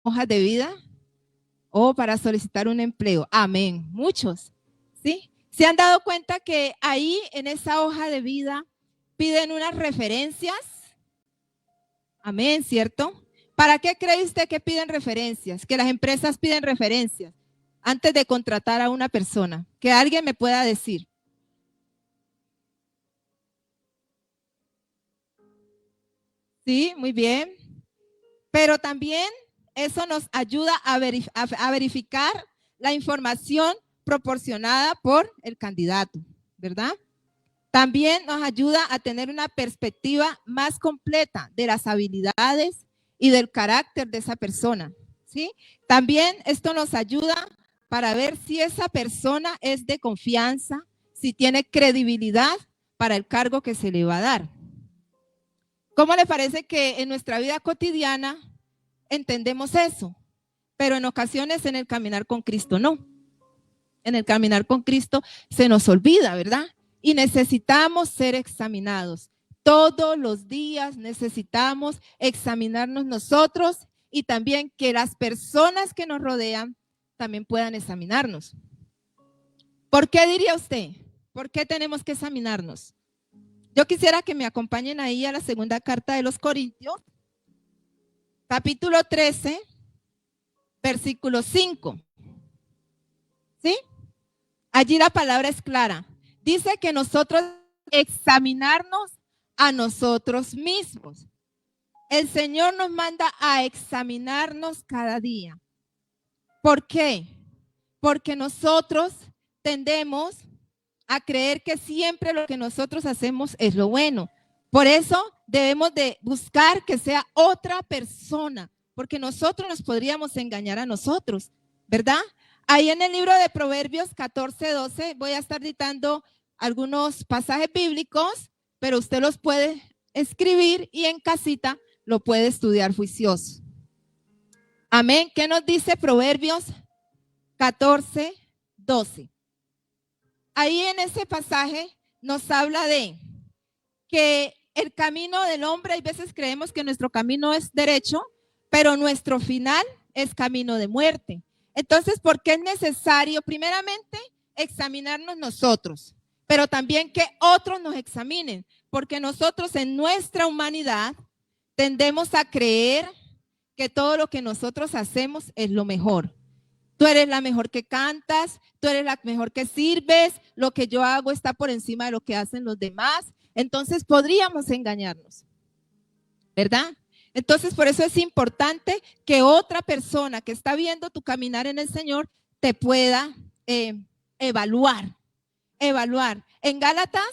hojas de vida o para solicitar un empleo. Amén. Muchos, ¿sí? ¿Se han dado cuenta que ahí en esa hoja de vida piden unas referencias? Amén, ¿cierto? ¿Para qué cree usted que piden referencias? Que las empresas piden referencias antes de contratar a una persona. Que alguien me pueda decir. Sí, muy bien. Pero también eso nos ayuda a verificar la información proporcionada por el candidato, ¿verdad? También nos ayuda a tener una perspectiva más completa de las habilidades y del carácter de esa persona, ¿sí? También esto nos ayuda para ver si esa persona es de confianza, si tiene credibilidad para el cargo que se le va a dar. ¿Cómo le parece que en nuestra vida cotidiana entendemos eso? Pero en ocasiones en el caminar con Cristo no. En el caminar con Cristo se nos olvida, ¿verdad? Y necesitamos ser examinados. Todos los días necesitamos examinarnos nosotros y también que las personas que nos rodean también puedan examinarnos. ¿Por qué diría usted? ¿Por qué tenemos que examinarnos? Yo quisiera que me acompañen ahí a la segunda carta de los Corintios, capítulo 13, versículo 5. ¿Sí? Allí la palabra es clara. Dice que nosotros examinarnos a nosotros mismos. El Señor nos manda a examinarnos cada día. ¿Por qué? Porque nosotros tendemos a creer que siempre lo que nosotros hacemos es lo bueno. Por eso debemos de buscar que sea otra persona, porque nosotros nos podríamos engañar a nosotros, ¿verdad? Ahí en el libro de Proverbios 14:12 voy a estar dictando algunos pasajes bíblicos, pero usted los puede escribir y en casita lo puede estudiar juicioso. Amén. ¿Qué nos dice Proverbios 14:12? Ahí en ese pasaje nos habla de que el camino del hombre, hay veces creemos que nuestro camino es derecho, pero nuestro final es camino de muerte. Entonces, ¿por qué es necesario, primeramente, examinarnos nosotros, pero también que otros nos examinen? Porque nosotros en nuestra humanidad tendemos a creer que todo lo que nosotros hacemos es lo mejor. Tú eres la mejor que cantas, tú eres la mejor que sirves, lo que yo hago está por encima de lo que hacen los demás. Entonces podríamos engañarnos, ¿verdad? Entonces por eso es importante que otra persona que está viendo tu caminar en el Señor te pueda evaluar. En Gálatas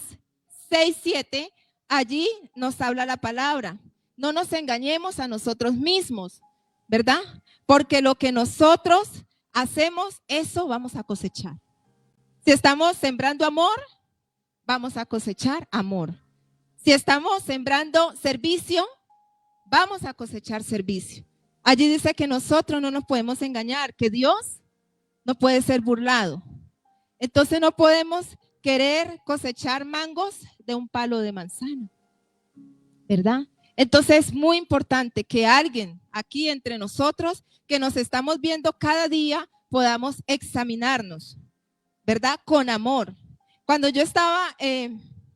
6:7, allí nos habla la palabra. No nos engañemos a nosotros mismos, ¿verdad? Porque lo que nosotros hacemos, eso vamos a cosechar. Si estamos sembrando amor, vamos a cosechar amor. Si estamos sembrando servicio, vamos a cosechar servicio. Allí dice que nosotros no nos podemos engañar, que Dios no puede ser burlado. Entonces no podemos querer cosechar mangos de un palo de manzana, ¿verdad? Entonces es muy importante que alguien aquí entre nosotros, que nos estamos viendo cada día, podamos examinarnos, ¿verdad? Con amor. Cuando yo estaba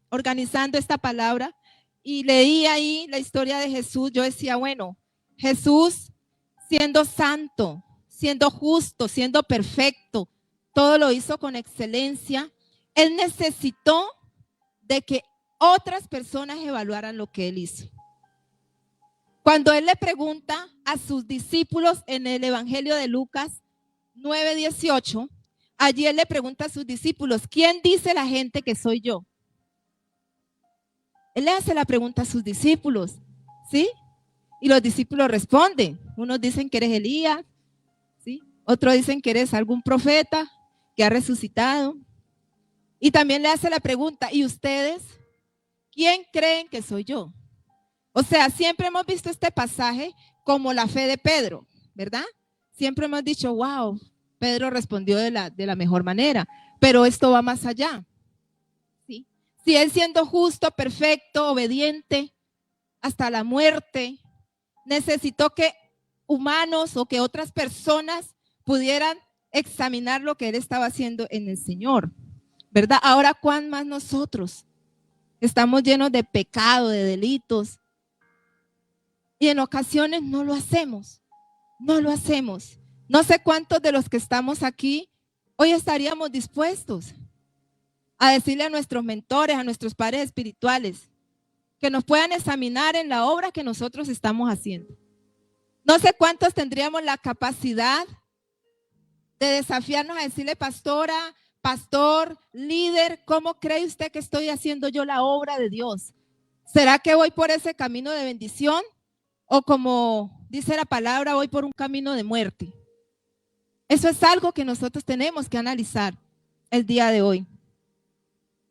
organizando esta palabra y leí ahí la historia de Jesús, yo decía, bueno, Jesús siendo santo, siendo justo, siendo perfecto, todo lo hizo con excelencia. Él necesitó de que otras personas evaluaran lo que él hizo. Cuando él le pregunta a sus discípulos en el Evangelio de Lucas 9:18, allí él le pregunta a sus discípulos, ¿quién dice la gente que soy yo? Él le hace la pregunta a sus discípulos, ¿sí? Y los discípulos responden. Unos dicen que eres Elías, ¿sí? Otros dicen que eres algún profeta que ha resucitado. Y también le hace la pregunta, ¿y ustedes? ¿Quién creen que soy yo? O sea, siempre hemos visto este pasaje como la fe de Pedro, ¿verdad? Siempre hemos dicho, wow, Pedro respondió de la mejor manera, pero esto va más allá. ¿Sí? Si él siendo justo, perfecto, obediente, hasta la muerte, necesitó que humanos o que otras personas pudieran examinar lo que él estaba haciendo en el Señor, ¿verdad? Ahora, ¿cuán más nosotros? Estamos llenos de pecado, de delitos, y en ocasiones no lo hacemos, no lo hacemos. No sé cuántos de los que estamos aquí hoy estaríamos dispuestos a decirle a nuestros mentores, a nuestros padres espirituales, que nos puedan examinar en la obra que nosotros estamos haciendo. No sé cuántos tendríamos la capacidad de desafiarnos a decirle, pastora, pastor, líder, ¿cómo cree usted que estoy haciendo yo la obra de Dios? ¿Será que voy por ese camino de bendición? O como dice la palabra, voy por un camino de muerte. Eso es algo que nosotros tenemos que analizar el día de hoy.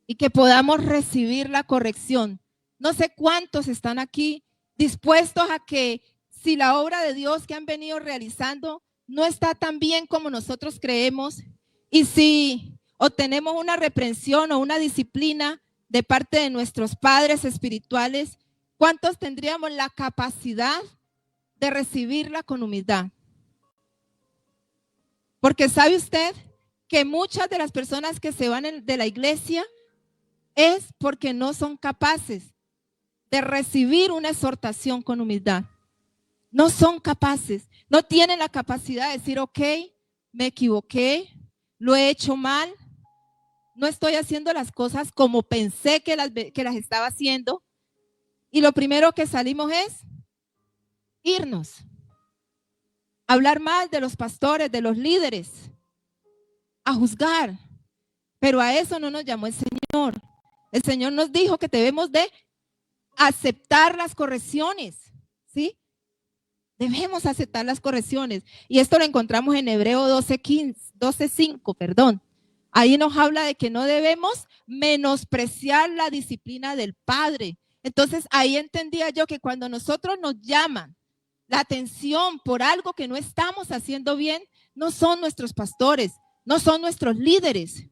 Y que podamos recibir la corrección. No sé cuántos están aquí dispuestos a que si la obra de Dios que han venido realizando no está tan bien como nosotros creemos, y si obtenemos una reprensión o una disciplina de parte de nuestros padres espirituales, ¿cuántos tendríamos la capacidad de recibirla con humildad? Porque sabe usted que muchas de las personas que se van de la iglesia es porque no son capaces de recibir una exhortación con humildad. No son capaces, no tienen la capacidad de decir, ok, me equivoqué, lo he hecho mal, no estoy haciendo las cosas como pensé que las estaba haciendo. Y lo primero que salimos es irnos, hablar mal de los pastores, de los líderes, a juzgar. Pero a eso no nos llamó el Señor. El Señor nos dijo que debemos de aceptar las correcciones, ¿sí? Debemos aceptar las correcciones. Y esto lo encontramos en Hebreo 12:5, perdón. Ahí nos habla de que no debemos menospreciar la disciplina del Padre. Entonces ahí entendía yo que cuando nosotros nos llaman la atención por algo que no estamos haciendo bien, no son nuestros pastores, no son nuestros líderes,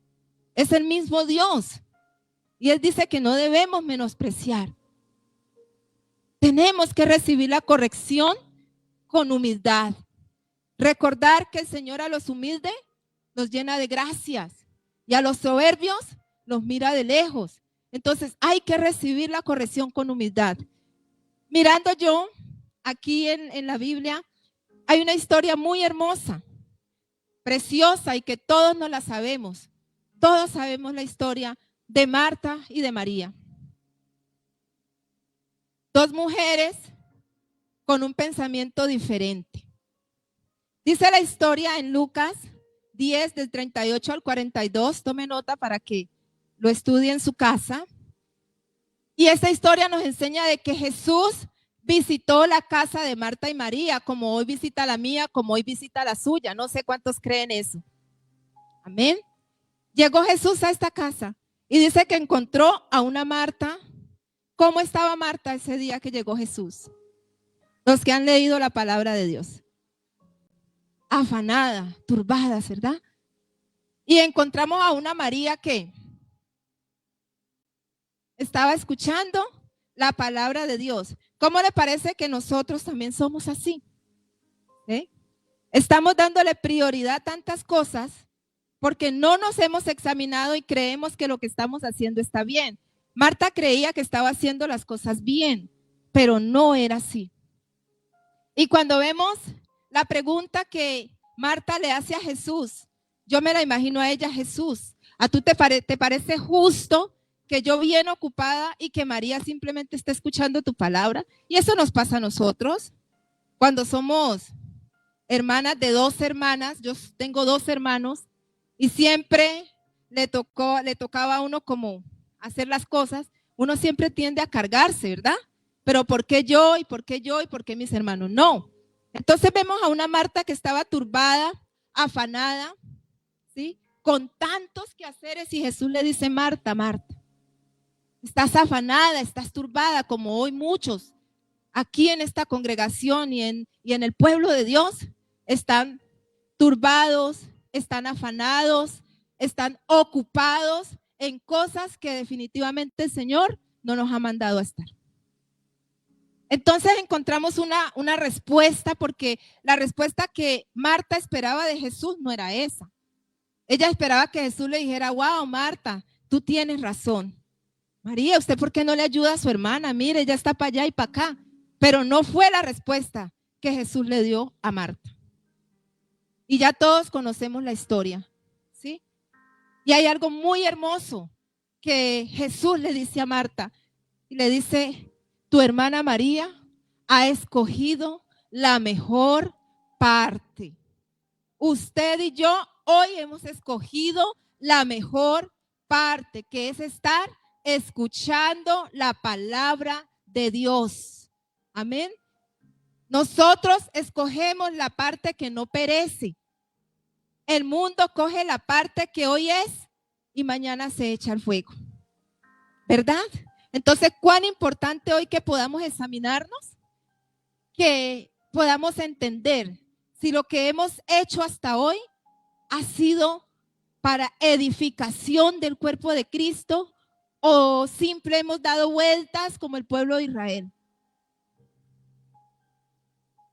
es el mismo Dios. Y Él dice que no debemos menospreciar. Tenemos que recibir la corrección con humildad. Recordar que el Señor a los humildes los llena de gracias y a los soberbios los mira de lejos. Entonces hay que recibir la corrección con humildad. Mirando yo aquí en la Biblia, hay una historia muy hermosa, preciosa y que todos nos la sabemos. Todos sabemos la historia de Marta y de María. Dos mujeres con un pensamiento diferente. Dice la historia en Lucas 10, del 38 al 42. Tome nota para que lo estudie en su casa. Y esta historia nos enseña de que Jesús visitó la casa de Marta y María, como hoy visita la mía, como hoy visita la suya. No sé cuántos creen eso. Amén. Llegó Jesús a esta casa y dice que encontró a una Marta. ¿Cómo estaba Marta ese día que llegó Jesús? Los que han leído la palabra de Dios. Afanada, turbada, ¿verdad? Y encontramos a una María que estaba escuchando la palabra de Dios. ¿Cómo le parece que nosotros también somos así? ¿Sí? Estamos dándole prioridad a tantas cosas porque no nos hemos examinado y creemos que lo que estamos haciendo está bien. Marta creía que estaba haciendo las cosas bien, pero no era así. Y cuando vemos la pregunta que Marta le hace a Jesús, yo me la imagino a ella, Jesús, ¿a tú te parece justo que yo bien ocupada y que María simplemente esté escuchando tu palabra? Y eso nos pasa a nosotros cuando somos hermanas de dos hermanas. Yo tengo dos hermanos y siempre le tocaba a uno como hacer las cosas. Uno siempre tiende a cargarse, ¿verdad? Pero ¿por qué yo? ¿Y por qué yo? ¿Y por qué mis hermanos? No. Entonces vemos a una Marta que estaba turbada, afanada, ¿sí? Con tantos quehaceres, y Jesús le dice, Marta, Marta, estás afanada, estás turbada, como hoy muchos aquí en esta congregación y en el pueblo de Dios están turbados, están afanados, están ocupados en cosas que definitivamente el Señor no nos ha mandado a estar. Entonces encontramos una respuesta, porque la respuesta que Marta esperaba de Jesús no era esa. Ella esperaba que Jesús le dijera: wow, Marta, tú tienes razón. María, ¿usted por qué no le ayuda a su hermana? Mire, ella está para allá y para acá. Pero no fue la respuesta que Jesús le dio a Marta. Y ya todos conocemos la historia, ¿sí? Y hay algo muy hermoso que Jesús le dice a Marta. Y le dice: tu hermana María ha escogido la mejor parte. Usted y yo hoy hemos escogido la mejor parte, que es estar escuchando la palabra de Dios. Amén. Nosotros escogemos la parte que no perece. El mundo coge la parte que hoy es y mañana se echa al fuego, ¿verdad? Entonces, cuán importante hoy que podamos examinarnos, que podamos entender si lo que hemos hecho hasta hoy ha sido para edificación del cuerpo de Cristo o simple hemos dado vueltas como el pueblo de Israel.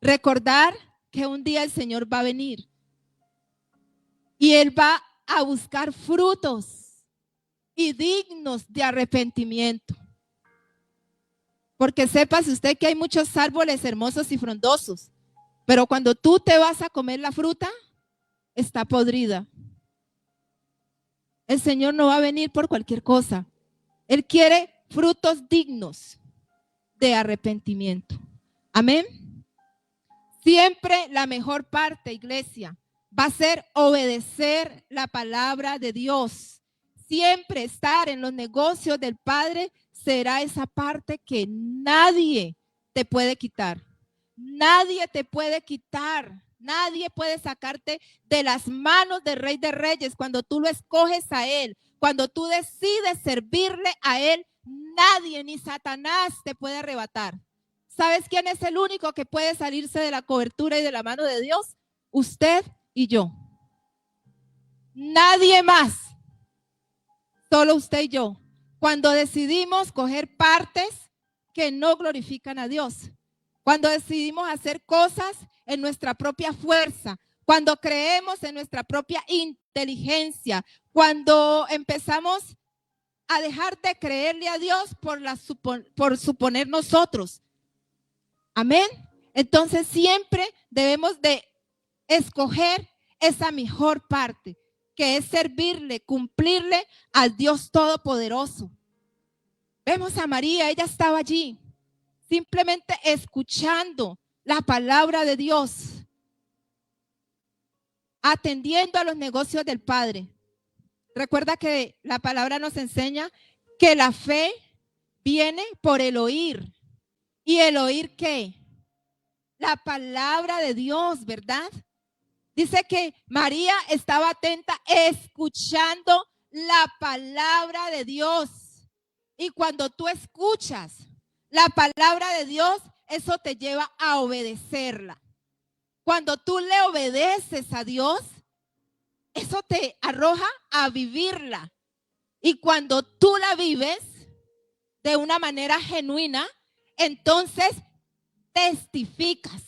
Recordar que un día el Señor va a venir y Él va a buscar frutos y dignos de arrepentimiento. Porque sepas usted que hay muchos árboles hermosos y frondosos, pero cuando tú te vas a comer la fruta, está podrida. El Señor no va a venir por cualquier cosa. Él quiere frutos dignos de arrepentimiento. Amén. Siempre la mejor parte, iglesia, va a ser obedecer la palabra de Dios. Siempre estar en los negocios del Padre será esa parte que nadie te puede quitar. Nadie te puede quitar. Nadie puede sacarte de las manos del Rey de Reyes cuando tú lo escoges a Él. Cuando tú decides servirle a Él, nadie ni Satanás te puede arrebatar. ¿Sabes quién es el único que puede salirse de la cobertura y de la mano de Dios? Usted y yo. Nadie más. Solo usted y yo. Cuando decidimos coger partes que no glorifican a Dios. Cuando decidimos hacer cosas en nuestra propia fuerza. Cuando creemos en nuestra propia inteligencia. Cuando empezamos a dejar de creerle a Dios por suponer nosotros. Amén. Entonces siempre debemos de escoger esa mejor parte, que es servirle, cumplirle al Dios Todopoderoso. Vemos a María, ella estaba allí, simplemente escuchando la palabra de Dios, atendiendo a los negocios del Padre. Recuerda que la palabra nos enseña que la fe viene por el oír. ¿Y el oír qué? La palabra de Dios, ¿verdad? Dice que María estaba atenta escuchando la palabra de Dios. Y cuando tú escuchas la palabra de Dios, eso te lleva a obedecerla. Cuando tú le obedeces a Dios, eso te arroja a vivirla. Y cuando tú la vives de una manera genuina, entonces testificas.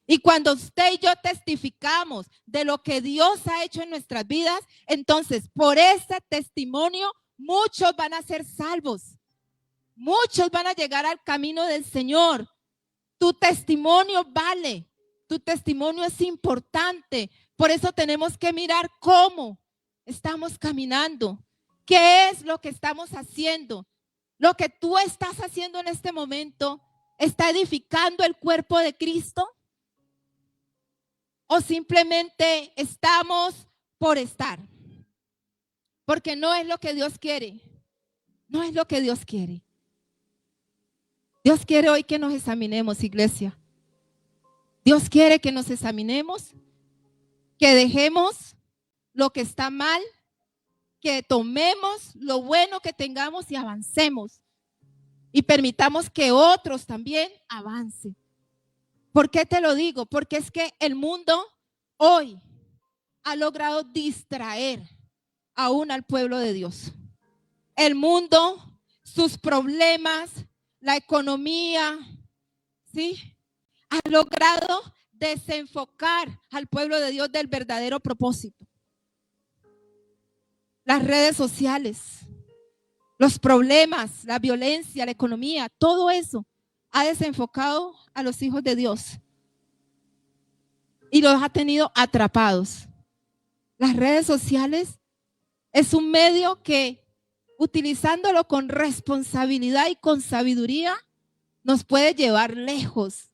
Y cuando usted y yo testificamos de lo que Dios ha hecho en nuestras vidas, entonces por ese testimonio muchos van a ser salvos. Muchos van a llegar al camino del Señor. Tu testimonio vale. Tu testimonio es importante. Por eso tenemos que mirar cómo estamos caminando. ¿Qué es lo que estamos haciendo? Lo que tú estás haciendo en este momento, ¿está edificando el cuerpo de Cristo? ¿O simplemente estamos por estar? Porque no es lo que Dios quiere. No es lo que Dios quiere. Dios quiere hoy que nos examinemos, iglesia. Dios quiere que nos examinemos, que dejemos lo que está mal, que tomemos lo bueno que tengamos y avancemos. Y permitamos que otros también avancen. ¿Por qué te lo digo? Porque es que el mundo hoy ha logrado distraer aún al pueblo de Dios. El mundo, sus problemas, la economía, ¿sí? Ha logrado desenfocar al pueblo de Dios del verdadero propósito. Las redes sociales, los problemas, la violencia, la economía, todo eso ha desenfocado a los hijos de Dios y los ha tenido atrapados. Las redes sociales es un medio que, utilizándolo con responsabilidad y con sabiduría, nos puede llevar lejos,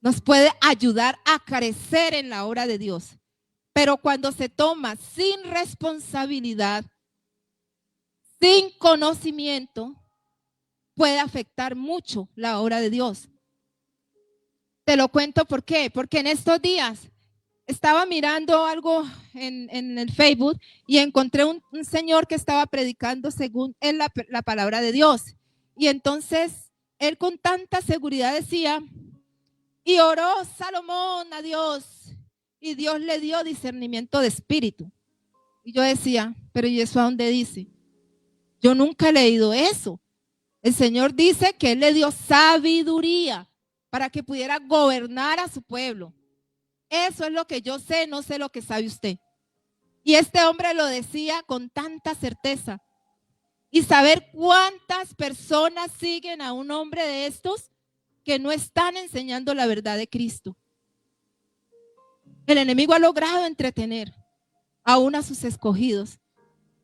nos puede ayudar a crecer en la obra de Dios. Pero cuando se toma sin responsabilidad, sin conocimiento, puede afectar mucho la obra de Dios. Te lo cuento por qué. Porque en estos días estaba mirando algo en el Facebook y encontré un señor que estaba predicando según él la palabra de Dios. Y entonces él con tanta seguridad decía, y oró Salomón a Dios, y Dios le dio discernimiento de espíritu. Y yo decía, pero ¿y eso a dónde dice? Yo nunca he leído eso. El Señor dice que Él le dio sabiduría para que pudiera gobernar a su pueblo. Eso es lo que yo sé, no sé lo que sabe usted. Y este hombre lo decía con tanta certeza. Y saber cuántas personas siguen a un hombre de estos que no están enseñando la verdad de Cristo. El enemigo ha logrado entretener aún a sus escogidos.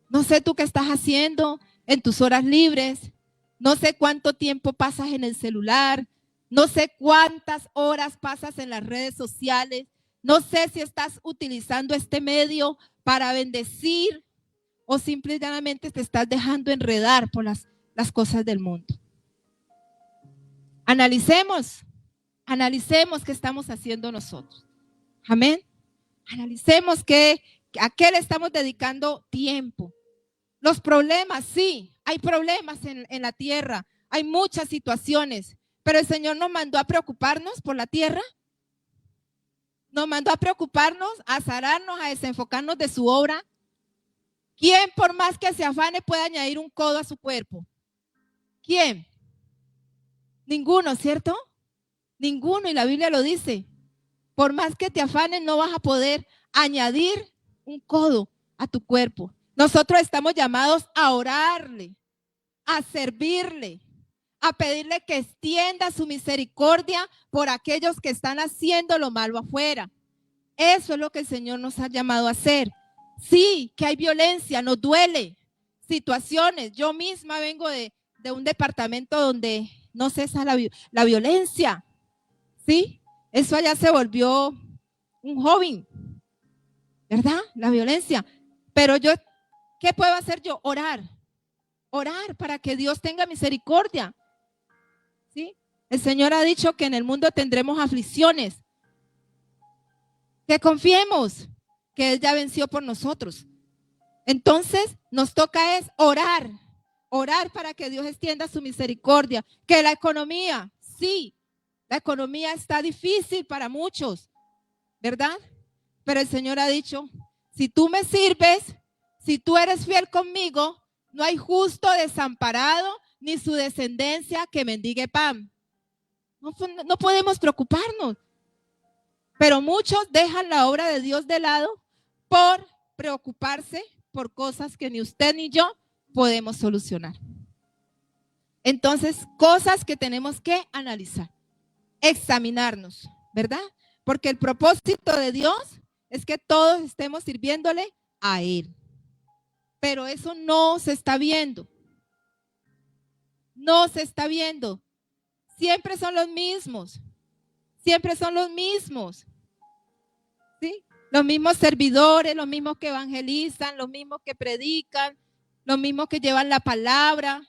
No sé tú qué estás haciendo en tus horas libres. No sé cuánto tiempo pasas en el celular. No sé cuántas horas pasas en las redes sociales. No sé si estás utilizando este medio para bendecir o simplemente te estás dejando enredar por las cosas del mundo. Analicemos qué estamos haciendo nosotros. Amén. Analicemos a qué le estamos dedicando tiempo. Los problemas, sí, hay problemas en la tierra, hay muchas situaciones, pero el Señor nos mandó a preocuparnos por la tierra, nos mandó a preocuparnos, a azararnos, a desenfocarnos de su obra. ¿Quién por más que se afane puede añadir un codo a su cuerpo? ¿Quién? Ninguno, ¿cierto? Ninguno, y la Biblia lo dice. Por más que te afanes, no vas a poder añadir un codo a tu cuerpo. Nosotros estamos llamados a orarle, a servirle, a pedirle que extienda su misericordia por aquellos que están haciendo lo malo afuera. Eso es lo que el Señor nos ha llamado a hacer. Sí, que hay violencia, nos duele. Situaciones. Yo misma vengo de un departamento donde no cesa la violencia. ¿Sí? Eso allá se volvió un hobby, ¿verdad? La violencia. Pero yo, ¿qué puedo hacer yo? Orar. Orar para que Dios tenga misericordia. ¿Sí? El Señor ha dicho que en el mundo tendremos aflicciones. Que confiemos que Él ya venció por nosotros. Entonces, nos toca es orar. Orar para que Dios extienda su misericordia. Que la economía, sí, la economía está difícil para muchos, ¿verdad? Pero el Señor ha dicho, si tú me sirves, si tú eres fiel conmigo, no hay justo desamparado ni su descendencia que mendigue pan. No podemos preocuparnos. Pero muchos dejan la obra de Dios de lado por preocuparse por cosas que ni usted ni yo podemos solucionar. Entonces, cosas que tenemos que analizar, examinarnos, ¿verdad? Porque el propósito de Dios es que todos estemos sirviéndole a Él. Pero eso no se está viendo. No se está viendo. Siempre son los mismos. Siempre son los mismos. ¿Sí? Los mismos servidores, los mismos que evangelizan, los mismos que predican, los mismos que llevan la palabra.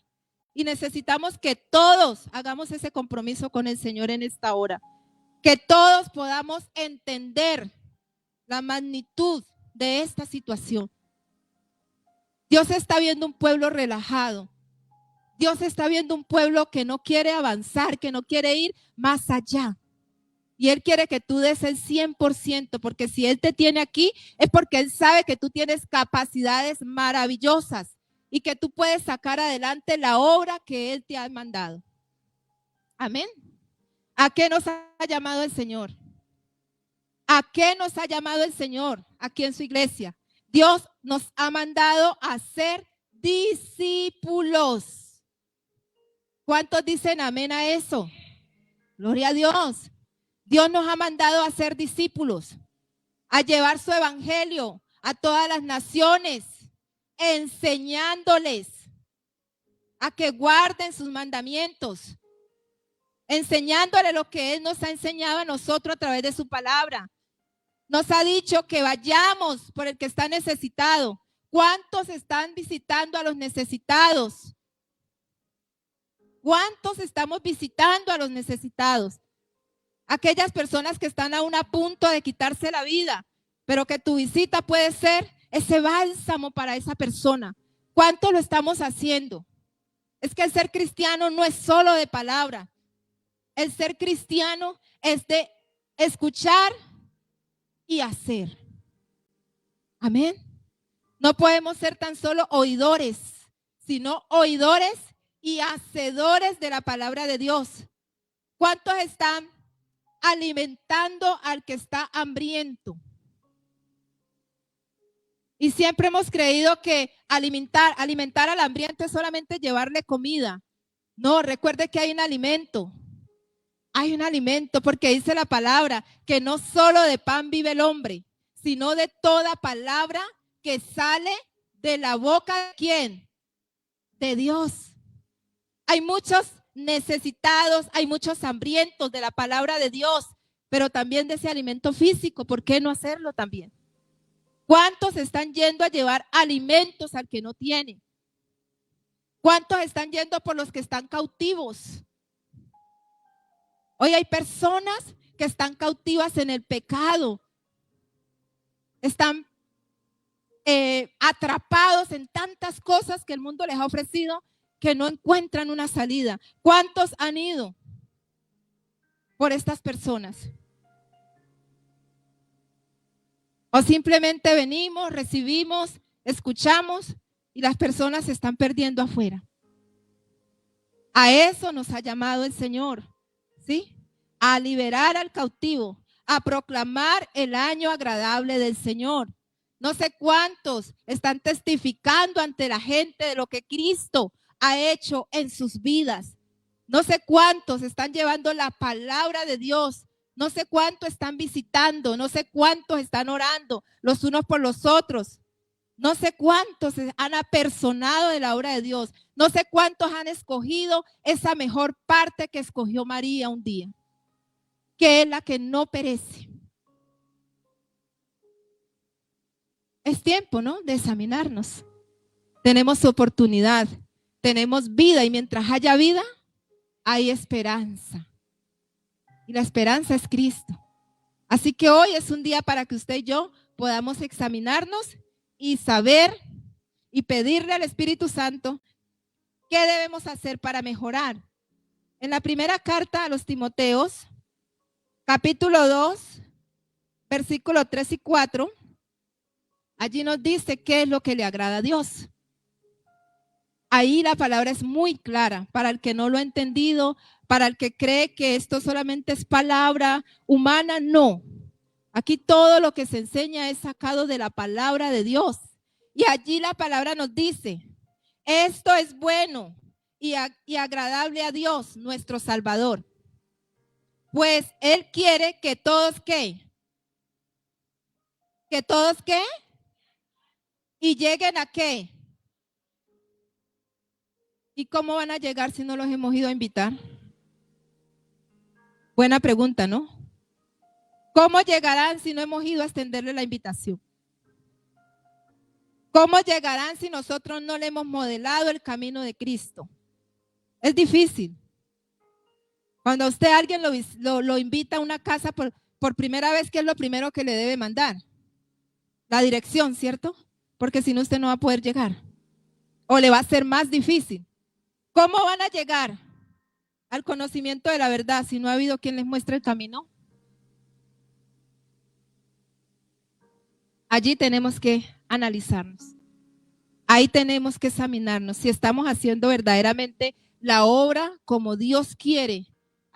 Y necesitamos que todos hagamos ese compromiso con el Señor en esta hora. Que todos podamos entender la magnitud de esta situación. Dios está viendo un pueblo relajado. Dios está viendo un pueblo que no quiere avanzar, que no quiere ir más allá. Y Él quiere que tú des el 100%, porque si Él te tiene aquí es porque Él sabe que tú tienes capacidades maravillosas y que tú puedes sacar adelante la obra que Él te ha mandado. Amén. ¿A qué nos ha llamado el Señor? ¿A qué nos ha llamado el Señor aquí en su iglesia? Dios nos ha mandado a ser discípulos. ¿Cuántos dicen amén a eso? Gloria a Dios. Dios nos ha mandado a ser discípulos, a llevar su evangelio a todas las naciones, enseñándoles a que guarden sus mandamientos, enseñándoles lo que Él nos ha enseñado a nosotros a través de su palabra. Nos ha dicho que vayamos por el que está necesitado. ¿Cuántos están visitando a los necesitados? ¿Cuántos estamos visitando a los necesitados? Aquellas personas que están aún a punto de quitarse la vida, pero que tu visita puede ser ese bálsamo para esa persona. ¿Cuánto lo estamos haciendo? Es que el ser cristiano no es solo de palabra. El ser cristiano es de escuchar y hacer. Amén. No podemos ser tan solo oidores, sino oidores y hacedores de la palabra de Dios. ¿Cuántos están alimentando al que está hambriento? Y siempre hemos creído que alimentar al hambriento es solamente llevarle comida. No, recuerde que hay un alimento. Hay un alimento, porque dice la palabra que no solo de pan vive el hombre, sino de toda palabra que sale de la boca de ¿quién? De Dios. Hay muchos necesitados, hay muchos hambrientos de la palabra de Dios, pero también de ese alimento físico. ¿Por qué no hacerlo también? ¿Cuántos están yendo a llevar alimentos al que no tiene? ¿Cuántos están yendo por los que están cautivos? Hoy hay personas que están cautivas en el pecado. Están atrapados en tantas cosas que el mundo les ha ofrecido que no encuentran una salida. ¿Cuántos han ido por estas personas? O simplemente venimos, recibimos, escuchamos y las personas se están perdiendo afuera. A eso nos ha llamado el Señor, ¿sí? A liberar al cautivo, a proclamar el año agradable del Señor. No sé cuántos están testificando ante la gente de lo que Cristo ha hecho en sus vidas. No sé cuántos están llevando la palabra de Dios. No sé cuántos están visitando, no sé cuántos están orando los unos por los otros. No sé cuántos han apersonado de la obra de Dios. No sé cuántos han escogido esa mejor parte que escogió María un día, que es la que no perece. Es tiempo, ¿no?, de examinarnos. Tenemos oportunidad, tenemos vida y mientras haya vida, hay esperanza. Y la esperanza es Cristo. Así que hoy es un día para que usted y yo podamos examinarnos y saber y pedirle al Espíritu Santo qué debemos hacer para mejorar. En la primera carta a los Timoteos, capítulo 2, versículos 3 y 4, allí nos dice qué es lo que le agrada a Dios. Ahí la palabra es muy clara para el que no lo ha entendido, para el que cree que esto solamente es palabra humana, no. Aquí todo lo que se enseña es sacado de la palabra de Dios. Y allí la palabra nos dice, esto es bueno y agradable a Dios, nuestro Salvador. Pues Él quiere que todos, ¿qué? ¿Que todos qué? ¿Y lleguen a qué? ¿Y cómo van a llegar si no los hemos ido a invitar? Buena pregunta, ¿no? ¿Cómo llegarán si no hemos ido a extenderle la invitación? ¿Cómo llegarán si nosotros no le hemos modelado el camino de Cristo? Es difícil. Cuando a usted alguien lo invita a una casa por primera vez, ¿qué es lo primero que le debe mandar? La dirección, ¿cierto? Porque si no usted no va a poder llegar. O le va a ser más difícil. ¿Cómo van a llegar al conocimiento de la verdad si no ha habido quien les muestre el camino? Allí tenemos que analizarnos. Ahí tenemos que examinarnos si estamos haciendo verdaderamente la obra como Dios quiere.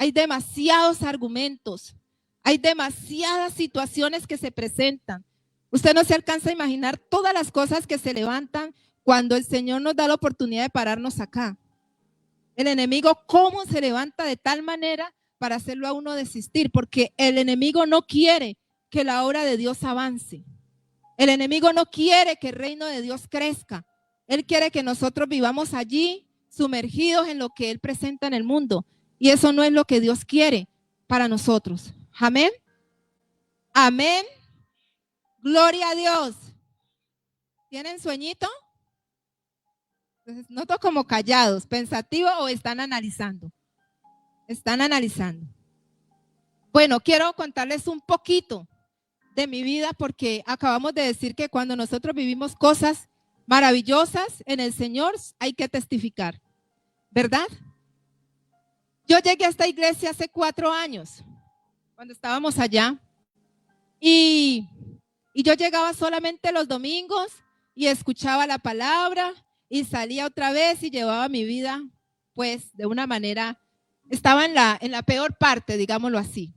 Hay demasiados argumentos, hay demasiadas situaciones que se presentan. Usted no se alcanza a imaginar todas las cosas que se levantan cuando el Señor nos da la oportunidad de pararnos acá. El enemigo, ¿cómo se levanta de tal manera para hacerlo a uno desistir? Porque el enemigo no quiere que la obra de Dios avance. El enemigo no quiere que el reino de Dios crezca. Él quiere que nosotros vivamos allí sumergidos en lo que Él presenta en el mundo. Y eso no es lo que Dios quiere para nosotros. Amén. Amén. Gloria a Dios. ¿Tienen sueñito? Entonces, noto como callados, pensativos o están analizando. Están analizando. Bueno, quiero contarles un poquito de mi vida porque acabamos de decir que cuando nosotros vivimos cosas maravillosas en el Señor hay que testificar, ¿verdad? Yo llegué a esta iglesia hace 4 años, cuando estábamos allá, y yo llegaba solamente los domingos y escuchaba la palabra y salía otra vez y llevaba mi vida, pues, de una manera, estaba en la peor parte, digámoslo así.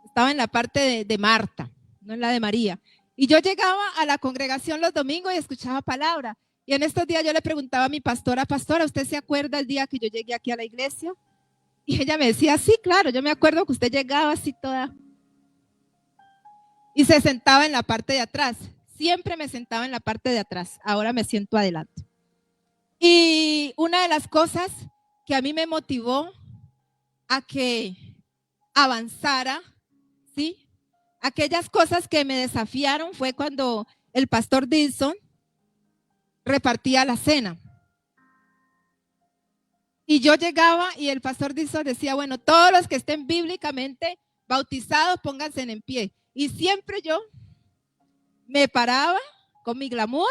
Estaba en la parte de Marta, no en la de María. Y yo llegaba a la congregación los domingos y escuchaba palabra. Y en estos días yo le preguntaba a mi pastora, ¿usted se acuerda el día que yo llegué aquí a la iglesia? Y ella me decía, sí, claro, yo me acuerdo que usted llegaba así toda. Y se sentaba en la parte de atrás. Siempre me sentaba en la parte de atrás. Ahora me siento adelante. Y una de las cosas que a mí me motivó a que avanzara, ¿sí? Aquellas cosas que me desafiaron fue cuando el pastor Dilson repartía la cena. Y yo llegaba y el pastor Dilson decía, bueno, todos los que estén bíblicamente bautizados, pónganse en pie. Y siempre yo me paraba con mi glamour.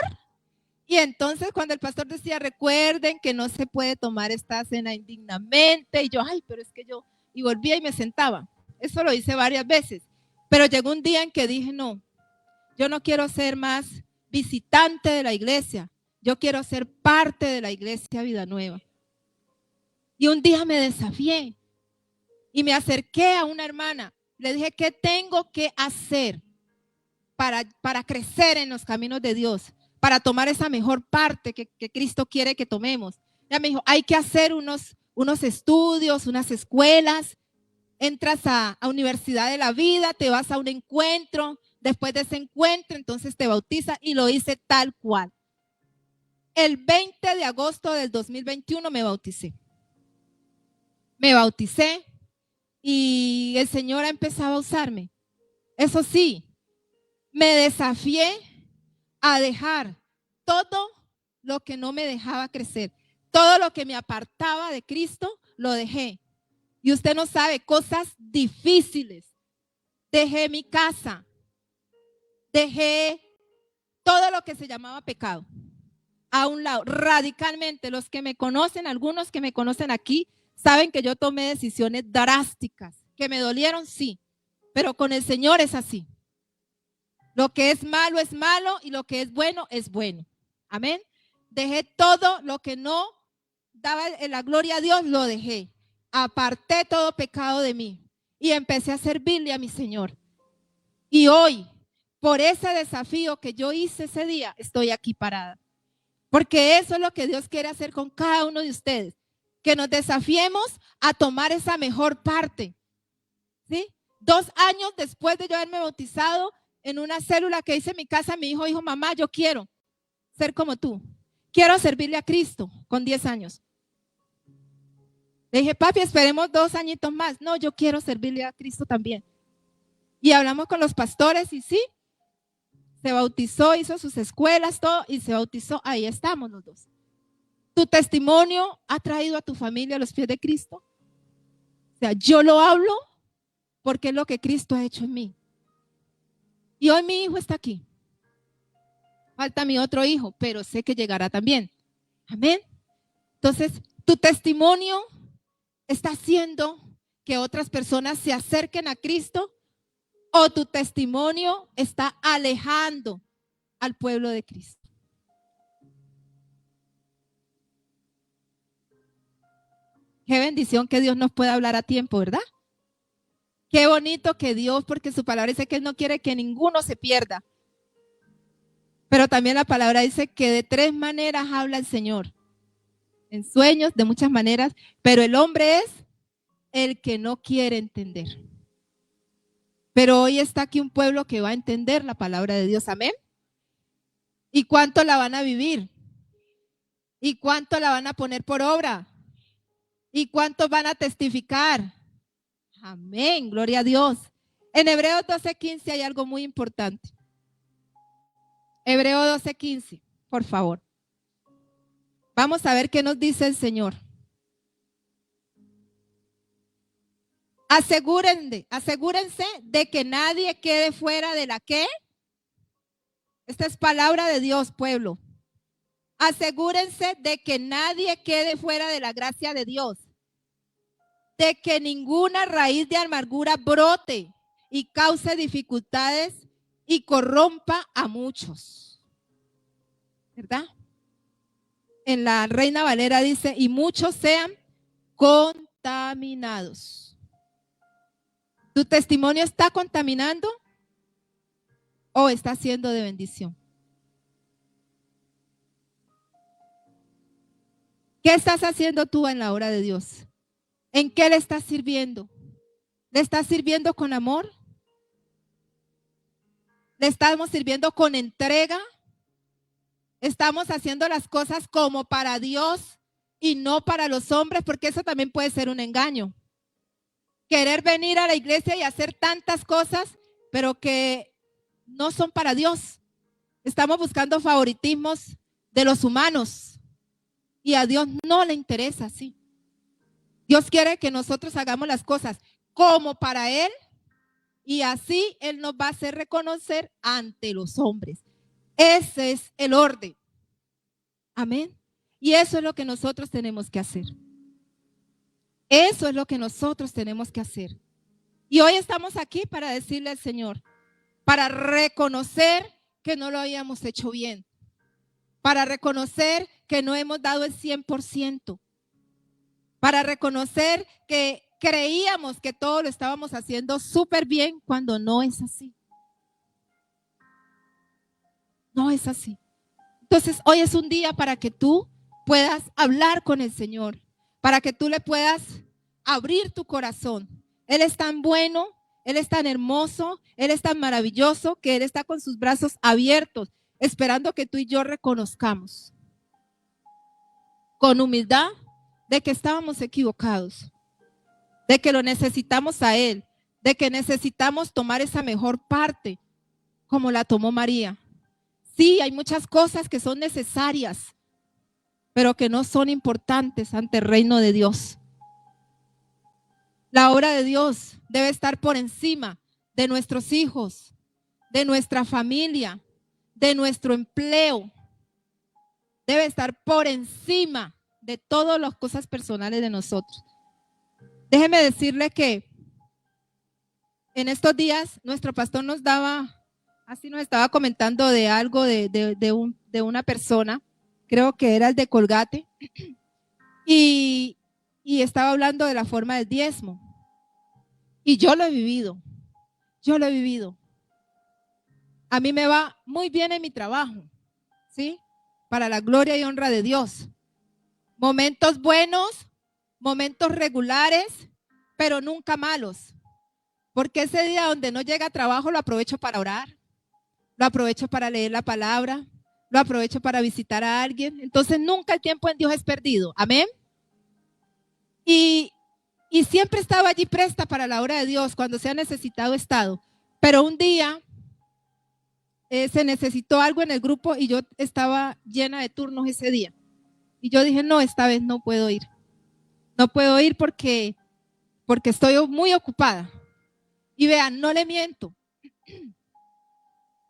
Y entonces cuando el pastor decía, recuerden que no se puede tomar esta cena indignamente. Y yo, ay, pero es que yo, y volvía y me sentaba. Eso lo hice varias veces. Pero llegó un día en que dije, no, yo no quiero ser más visitante de la iglesia. Yo quiero ser parte de la iglesia Vida Nueva. Y un día me desafié y me acerqué a una hermana. Le dije, ¿qué tengo que hacer para crecer en los caminos de Dios? Para tomar esa mejor parte que Cristo quiere que tomemos. Ella me dijo, hay que hacer unos estudios, unas escuelas. Entras a Universidad de la Vida, te vas a un encuentro. Después de ese encuentro, entonces te bautiza y lo hice tal cual. El 20 de agosto del 2021 me bauticé. Me bauticé y el Señor ha empezado a usarme. Eso sí, me desafié a dejar todo lo que no me dejaba crecer. Todo lo que me apartaba de Cristo, lo dejé. Y usted no sabe, cosas difíciles. Dejé mi casa. Dejé todo lo que se llamaba pecado a un lado, radicalmente. Los que me conocen, algunos que me conocen aquí, saben que yo tomé decisiones drásticas, que me dolieron, sí, pero con el Señor es así. Lo que es malo y lo que es bueno. Amén. Dejé todo lo que no daba la gloria a Dios, lo dejé. Aparté todo pecado de mí y empecé a servirle a mi Señor. Y hoy, por ese desafío que yo hice ese día, estoy aquí parada. Porque eso es lo que Dios quiere hacer con cada uno de ustedes. Que nos desafiemos a tomar esa mejor parte. ¿Sí? 2 años después de yo haberme bautizado en una célula que hice en mi casa, mi hijo dijo, mamá, yo quiero ser como tú. Quiero servirle a Cristo con 10 años. Le dije, papi, esperemos 2 añitos más. No, yo quiero servirle a Cristo también. Y hablamos con los pastores y sí, se bautizó, hizo sus escuelas, todo, y se bautizó. Ahí estamos los dos. ¿Tu testimonio ha traído a tu familia a los pies de Cristo? O sea, yo lo hablo porque es lo que Cristo ha hecho en mí. Y hoy mi hijo está aquí. Falta mi otro hijo, pero sé que llegará también. Amén. Entonces, tu testimonio está haciendo que otras personas se acerquen a Cristo, o tu testimonio está alejando al pueblo de Cristo. Qué bendición que Dios nos pueda hablar a tiempo, ¿verdad? Qué bonito que Dios, porque su palabra dice que Él no quiere que ninguno se pierda. Pero también la palabra dice que de 3 maneras habla el Señor. En sueños, de muchas maneras, pero el hombre es el que no quiere entender. Pero hoy está aquí un pueblo que va a entender la palabra de Dios, amén. ¿Y cuánto la van a vivir? ¿Y cuánto la van a poner por obra? ¿Y cuántos van a testificar? Amén, gloria a Dios. En Hebreos 12:15 hay algo muy importante. Hebreos 12:15, por favor. Vamos a ver qué nos dice el Señor. Asegúrense de que nadie quede fuera de la ¿qué? Esta es palabra de Dios, pueblo. Asegúrense de que nadie quede fuera de la gracia de Dios, de que ninguna raíz de amargura brote y cause dificultades y corrompa a muchos. ¿Verdad? En la Reina Valera dice, y muchos sean contaminados. ¿Tu testimonio está contaminando o está siendo de bendición? ¿Qué estás haciendo tú en la obra de Dios? ¿En qué le estás sirviendo? ¿Le estás sirviendo con amor? ¿Le estamos sirviendo con entrega? ¿Estamos haciendo las cosas como para Dios y no para los hombres? Porque eso también puede ser un engaño. Querer venir a la iglesia y hacer tantas cosas, pero que no son para Dios. Estamos buscando favoritismos de los humanos. Y a Dios no le interesa así. Dios quiere que nosotros hagamos las cosas como para Él y así Él nos va a hacer reconocer ante los hombres. Ese es el orden. Amén. Y eso es lo que nosotros tenemos que hacer. Eso es lo que nosotros tenemos que hacer. Y hoy estamos aquí para decirle al Señor, para reconocer que no lo habíamos hecho bien, para reconocer que no hemos dado el 100%, para reconocer que creíamos que todo lo estábamos haciendo súper bien cuando no es así. No es así. Entonces, hoy es un día para que tú puedas hablar con el Señor, para que tú le puedas abrir tu corazón. Él es tan bueno, Él es tan hermoso, Él es tan maravilloso que Él está con sus brazos abiertos, esperando que tú y yo reconozcamos con humildad de que estábamos equivocados, de que lo necesitamos a Él, de que necesitamos tomar esa mejor parte como la tomó María. Sí, hay muchas cosas que son necesarias, pero que no son importantes ante el reino de Dios. La obra de Dios debe estar por encima de nuestros hijos, de nuestra familia, de nuestro empleo. Debe estar por encima de todas las cosas personales de nosotros. Déjeme decirle que en estos días nuestro pastor nos estaba comentando de algo de una persona, creo que era el de Colgate, y estaba hablando de la forma del diezmo. Y yo lo he vivido, A mí me va muy bien en mi trabajo, ¿sí? Para la gloria y honra de Dios. Momentos buenos, momentos regulares, pero nunca malos. Porque ese día donde no llega trabajo lo aprovecho para orar, lo aprovecho para leer la palabra, lo aprovecho para visitar a alguien. Entonces nunca el tiempo en Dios es perdido. Amén. Y siempre estaba allí presta para la obra de Dios. Cuando se ha necesitado, he estado. Pero un día se necesitó algo en el grupo y yo estaba llena de turnos ese día. Y yo dije, no, esta vez no puedo ir. No puedo ir porque estoy muy ocupada. Y vean, no le miento.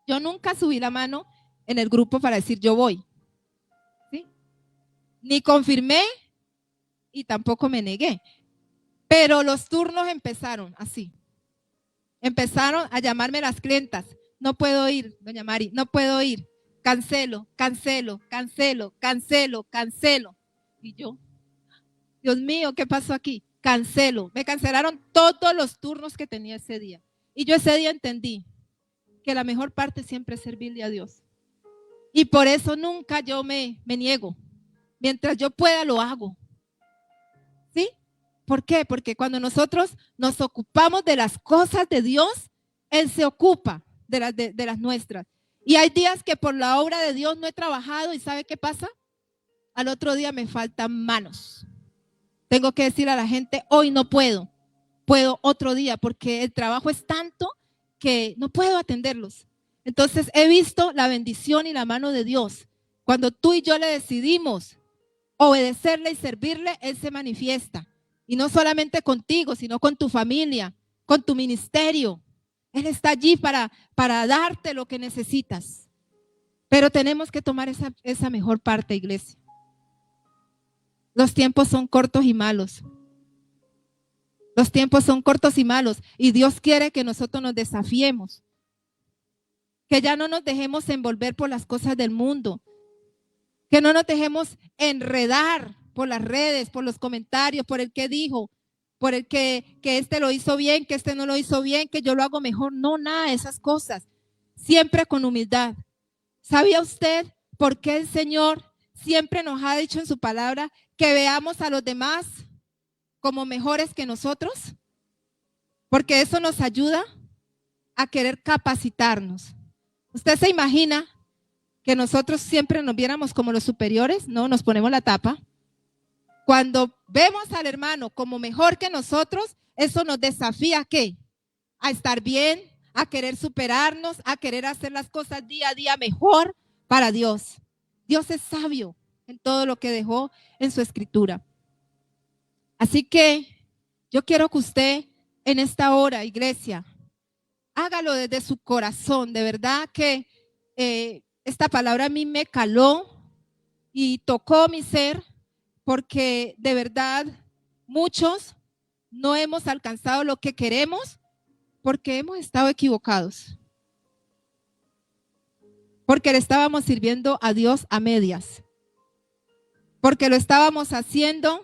Yo nunca subí la mano en el grupo para decir yo voy. ¿Sí? Ni confirmé y tampoco me negué. Pero los turnos empezaron así. Empezaron a llamarme las clientas. No puedo ir, doña Mari, no puedo ir. Cancelo, cancelo, cancelo, cancelo, cancelo. Y yo, Dios mío, ¿qué pasó aquí? Cancelo. Me cancelaron todos los turnos que tenía ese día. Y yo ese día entendí que la mejor parte siempre es servirle a Dios. Y por eso nunca yo me niego. Mientras yo pueda, lo hago. ¿Sí? ¿Por qué? Porque cuando nosotros nos ocupamos de las cosas de Dios, Él se ocupa de las nuestras. Y hay días que por la obra de Dios no he trabajado y ¿sabe qué pasa? Al otro día me faltan manos. Tengo que decir a la gente, hoy no puedo, puedo otro día, porque el trabajo es tanto que no puedo atenderlos. Entonces he visto la bendición y la mano de Dios. Cuando tú y yo le decidimos obedecerle y servirle, Él se manifiesta. Y no solamente contigo, sino con tu familia, con tu ministerio. Él está allí para darte lo que necesitas. Pero tenemos que tomar esa mejor parte, iglesia. Los tiempos son cortos y malos. Los tiempos son cortos y malos. Y Dios quiere que nosotros nos desafiemos. Que ya no nos dejemos envolver por las cosas del mundo. Que no nos dejemos enredar por las redes, por los comentarios, por el que dijo, por el que este lo hizo bien, que este no lo hizo bien, que yo lo hago mejor. No, nada de esas cosas. Siempre con humildad. ¿Sabía usted por qué el Señor siempre nos ha dicho en su palabra que veamos a los demás como mejores que nosotros? Porque eso nos ayuda a querer capacitarnos. ¿Usted se imagina que nosotros siempre nos viéramos como los superiores? No, nos ponemos la tapa. Cuando vemos al hermano como mejor que nosotros, eso nos desafía ¿a qué? A estar bien, a querer superarnos, a querer hacer las cosas día a día mejor para Dios. Dios es sabio en todo lo que dejó en su escritura. Así que yo quiero que usted en esta hora, iglesia, hágalo desde su corazón. De verdad que esta palabra a mí me caló y tocó mi ser, porque de verdad muchos no hemos alcanzado lo que queremos porque hemos estado equivocados. Porque le estábamos sirviendo a Dios a medias. Porque lo estábamos haciendo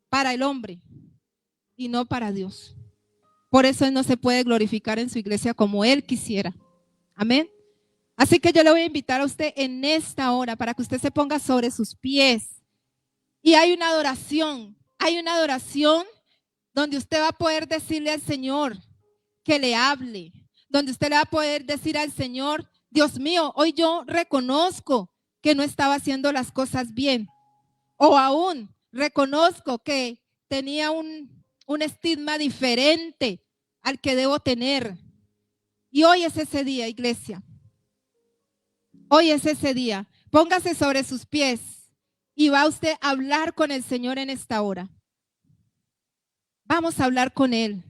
para el hombre y no para Dios. Por eso Él no se puede glorificar en su iglesia como Él quisiera. Amén. Así que yo le voy a invitar a usted en esta hora para que usted se ponga sobre sus pies. Y hay una adoración donde usted va a poder decirle al Señor que le hable, donde usted le va a poder decir al Señor, Dios mío, hoy yo reconozco que no estaba haciendo las cosas bien, o aún reconozco que tenía un estigma diferente al que debo tener. Y hoy es ese día, iglesia. Hoy es ese día. Póngase sobre sus pies y va usted a hablar con el Señor en esta hora. Vamos a hablar con Él.